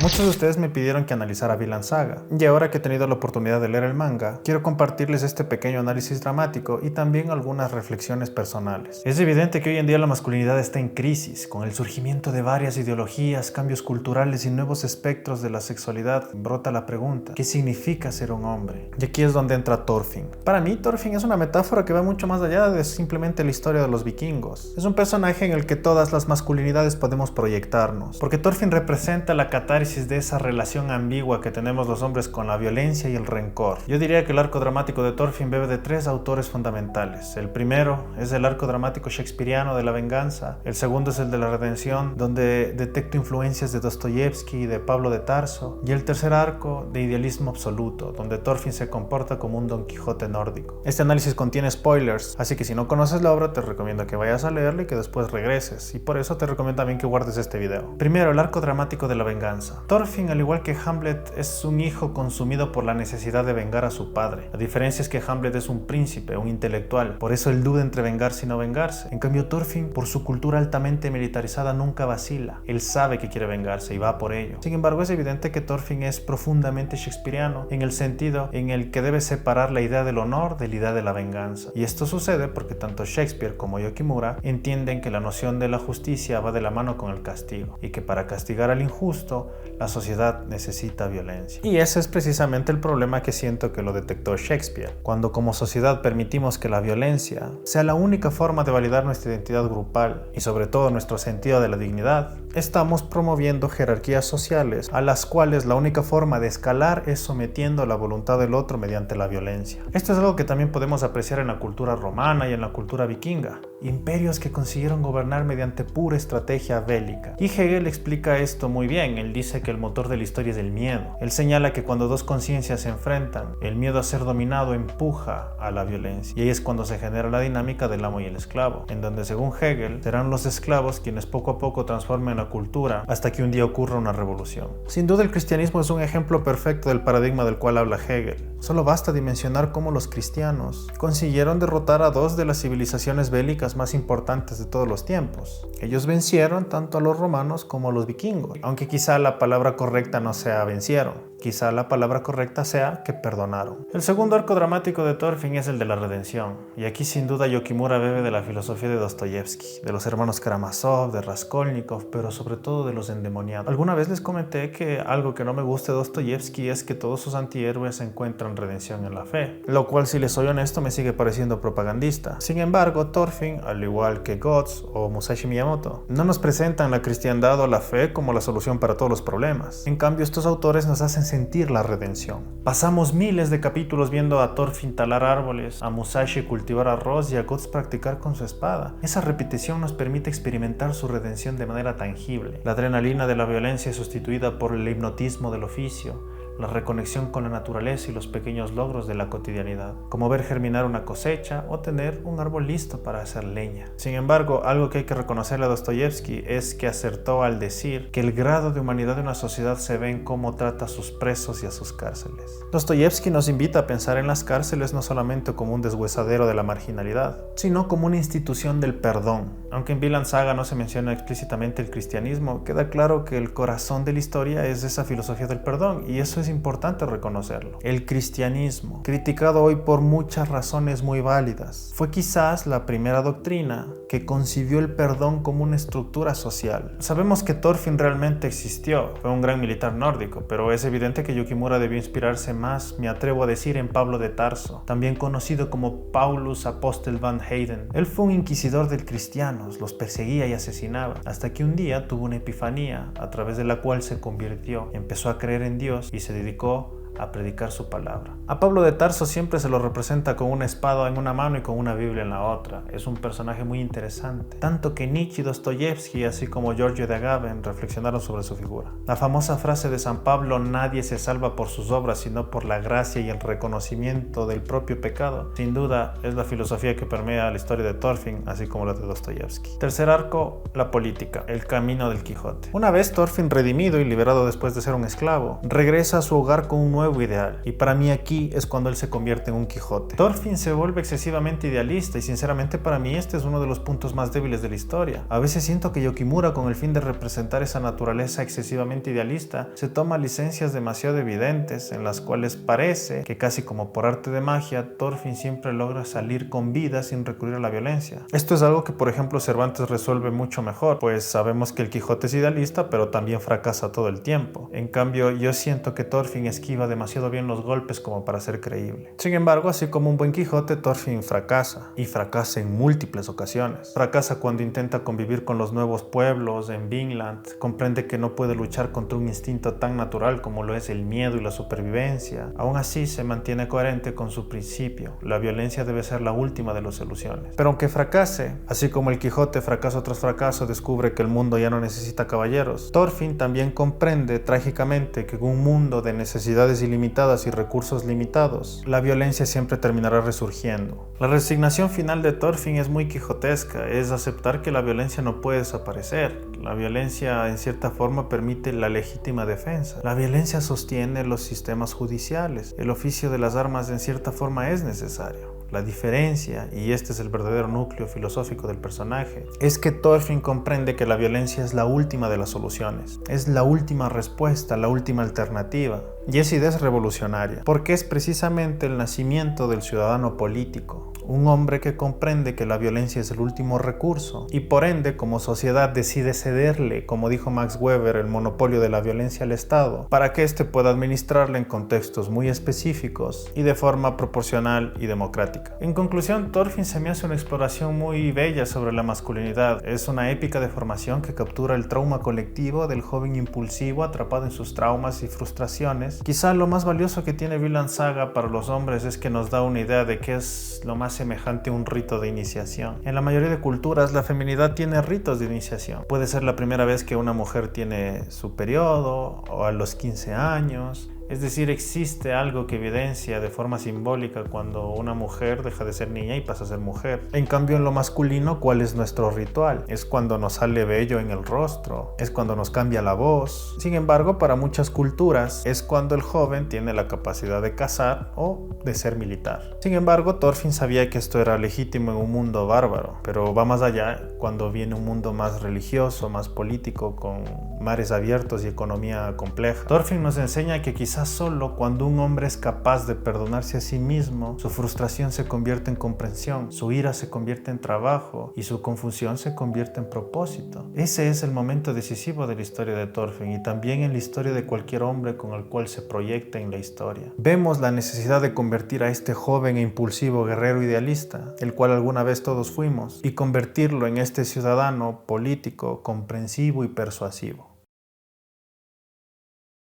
Muchos de ustedes me pidieron que analizara Vinland Saga, y ahora que he tenido la oportunidad de leer el manga, quiero compartirles este pequeño análisis dramático y también algunas reflexiones personales. Es evidente que hoy en día la masculinidad está en crisis, con el surgimiento de varias ideologías, cambios culturales y nuevos espectros de la sexualidad. Brota la pregunta, ¿qué significa ser un hombre? Y aquí es donde entra Thorfinn. Para mí, Thorfinn es una metáfora que va mucho más allá de simplemente la historia de los vikingos. Es un personaje en el que todas las masculinidades podemos proyectarnos, porque Thorfinn representa la catarsis de esa relación ambigua que tenemos los hombres con la violencia y el rencor. Yo diría que el arco dramático de Thorfinn bebe de tres autores fundamentales. El primero es el arco dramático shakespeariano de la venganza. El segundo es el de la redención, donde detecto influencias de Dostoyevsky y de Pablo de Tarso. Y el tercer arco de idealismo absoluto, donde Thorfinn se comporta como un Don Quijote nórdico. Este análisis contiene spoilers, así que si no conoces la obra te recomiendo que vayas a leerla y que después regreses. Y por eso te recomiendo también que guardes este video. Primero, el arco dramático de la venganza. Thorfinn, al igual que Hamlet, es un hijo consumido por la necesidad de vengar a su padre. La diferencia es que Hamlet es un príncipe, un intelectual, por eso él duda entre vengarse y no vengarse. En cambio, Thorfinn, por su cultura altamente militarizada, nunca vacila. Él sabe que quiere vengarse y va por ello. Sin embargo, es evidente que Thorfinn es profundamente shakespeariano, en el sentido en el que debe separar la idea del honor de la idea de la venganza. Y esto sucede porque tanto Shakespeare como Yukimura entienden que la noción de la justicia va de la mano con el castigo, y que para castigar al injusto, la sociedad necesita violencia. Y ese es precisamente el problema que siento que lo detectó Shakespeare. Cuando como sociedad permitimos que la violencia sea la única forma de validar nuestra identidad grupal y sobre todo nuestro sentido de la dignidad, estamos promoviendo jerarquías sociales a las cuales la única forma de escalar es sometiendo la voluntad del otro mediante la violencia. Esto es algo que también podemos apreciar en la cultura romana y en la cultura vikinga. Imperios que consiguieron gobernar mediante pura estrategia bélica. Y Hegel explica esto muy bien. Él dice que el motor de la historia es el miedo. Él señala que cuando dos conciencias se enfrentan, el miedo a ser dominado empuja a la violencia. Y ahí es cuando se genera la dinámica del amo y el esclavo, en donde según Hegel serán los esclavos quienes poco a poco transformen la cultura hasta que un día ocurra una revolución. Sin duda el cristianismo es un ejemplo perfecto del paradigma del cual habla Hegel. Solo basta dimensionar cómo los cristianos consiguieron derrotar a dos de las civilizaciones bélicas más importantes de todos los tiempos. Ellos vencieron tanto a los romanos como a los vikingos, aunque quizá la palabra correcta no sea vencieron. Quizá la palabra correcta sea que perdonaron. El segundo arco dramático de Thorfinn es el de la redención, y aquí sin duda Yukimura bebe de la filosofía de Dostoyevsky, de los hermanos Karamazov, de Raskolnikov, pero sobre todo de los endemoniados. Alguna vez les comenté que algo que no me gusta de Dostoyevsky es que todos sus antihéroes encuentran redención en la fe, lo cual, si les soy honesto, me sigue pareciendo propagandista. Sin embargo, Thorfinn, al igual que Guts o Musashi Miyamoto, no nos presentan la cristiandad o la fe como la solución para todos los problemas. En cambio, estos autores nos hacen sentir la redención. Pasamos miles de capítulos viendo a Thorfinn talar árboles, a Musashi cultivar arroz y a Guts practicar con su espada. Esa repetición nos permite experimentar su redención de manera tangible. La adrenalina de la violencia es sustituida por el hipnotismo del oficio, la reconexión con la naturaleza y los pequeños logros de la cotidianidad, como ver germinar una cosecha o tener un árbol listo para hacer leña. Sin embargo, algo que hay que reconocerle a Dostoyevsky es que acertó al decir que el grado de humanidad de una sociedad se ve en cómo trata a sus presos y a sus cárceles. Dostoyevsky nos invita a pensar en las cárceles no solamente como un deshuesadero de la marginalidad, sino como una institución del perdón. Aunque en Vinland Saga no se menciona explícitamente el cristianismo, queda claro que el corazón de la historia es esa filosofía del perdón, y eso es importante reconocerlo. El cristianismo, criticado hoy por muchas razones muy válidas, fue quizás la primera doctrina que concibió el perdón como una estructura social. Sabemos que Thorfinn realmente existió, fue un gran militar nórdico, pero es evidente que Yukimura debió inspirarse más, me atrevo a decir, en Pablo de Tarso, también conocido como Paulus Apostel van Heyden. Él fue un inquisidor del cristianos, los perseguía y asesinaba, hasta que un día tuvo una epifanía, a través de la cual se convirtió, empezó a creer en Dios y se dedicó a predicar su palabra. A Pablo de Tarso siempre se lo representa con una espada en una mano y con una Biblia en la otra. Es un personaje muy interesante, tanto que Nietzsche y Dostoyevsky, así como Giorgio de Agamben, reflexionaron sobre su figura. La famosa frase de San Pablo, nadie se salva por sus obras sino por la gracia y el reconocimiento del propio pecado, sin duda es la filosofía que permea la historia de Thorfinn, así como la de Dostoyevsky. Tercer arco, la política, el camino del Quijote. Una vez Thorfinn redimido y liberado después de ser un esclavo, regresa a su hogar con un nuevo nuevo ideal. Y para mí aquí es cuando él se convierte en un Quijote. Thorfinn se vuelve excesivamente idealista y sinceramente para mí este es uno de los puntos más débiles de la historia. A veces siento que Yukimura, con el fin de representar esa naturaleza excesivamente idealista, se toma licencias demasiado evidentes en las cuales parece que casi como por arte de magia, Thorfinn siempre logra salir con vida sin recurrir a la violencia. Esto es algo que por ejemplo Cervantes resuelve mucho mejor, pues sabemos que el Quijote es idealista pero también fracasa todo el tiempo. En cambio yo siento que Thorfinn esquiva demasiado bien los golpes como para ser creíble. Sin embargo, así como un buen Quijote, Thorfinn fracasa, y fracasa en múltiples ocasiones. Fracasa cuando intenta convivir con los nuevos pueblos en Vinland, comprende que no puede luchar contra un instinto tan natural como lo es el miedo y la supervivencia. Aún así se mantiene coherente con su principio: la violencia debe ser la última de las soluciones. Pero aunque fracase, así como el Quijote fracaso tras fracaso descubre que el mundo ya no necesita caballeros, Thorfinn también comprende trágicamente que en un mundo de necesidades ilimitadas y recursos limitados, la violencia siempre terminará resurgiendo. La resignación final de Thorfinn es muy quijotesca, es aceptar que la violencia no puede desaparecer. La violencia en cierta forma permite la legítima defensa. La violencia sostiene los sistemas judiciales. El oficio de las armas en cierta forma es necesario. La diferencia, y este es el verdadero núcleo filosófico del personaje, es que Thorfinn comprende que la violencia es la última de las soluciones, es la última respuesta, la última alternativa. Y esa idea es revolucionaria, porque es precisamente el nacimiento del ciudadano político, un hombre que comprende que la violencia es el último recurso y por ende como sociedad decide cederle, como dijo Max Weber, el monopolio de la violencia al Estado para que éste pueda administrarla en contextos muy específicos y de forma proporcional y democrática. En conclusión, Thorfinn se me hace una exploración muy bella sobre la masculinidad. Es una épica de formación que captura el trauma colectivo del joven impulsivo atrapado en sus traumas y frustraciones. Quizá lo más valioso que tiene Vinland Saga para los hombres es que nos da una idea de qué es lo más semejante a un rito de iniciación. En la mayoría de culturas la feminidad tiene ritos de iniciación. Puede ser la primera vez que una mujer tiene su periodo o a los 15 años. Es decir, existe algo que evidencia de forma simbólica cuando una mujer deja de ser niña y pasa a ser mujer. En cambio, en lo masculino, ¿cuál es nuestro ritual? Es cuando nos sale vello en el rostro, es cuando nos cambia la voz. Sin embargo, para muchas culturas, es cuando el joven tiene la capacidad de cazar o de ser militar. Sin embargo, Thorfinn sabía que esto era legítimo en un mundo bárbaro, pero va más allá cuando viene un mundo más religioso, más político, con mares abiertos y economía compleja. Thorfinn nos enseña que quizás solo cuando un hombre es capaz de perdonarse a sí mismo, su frustración se convierte en comprensión, su ira se convierte en trabajo y su confusión se convierte en propósito. Ese es el momento decisivo de la historia de Thorfinn y también en la historia de cualquier hombre con el cual se proyecta en la historia. Vemos la necesidad de convertir a este joven e impulsivo guerrero idealista, el cual alguna vez todos fuimos, y convertirlo en este ciudadano político, comprensivo y persuasivo.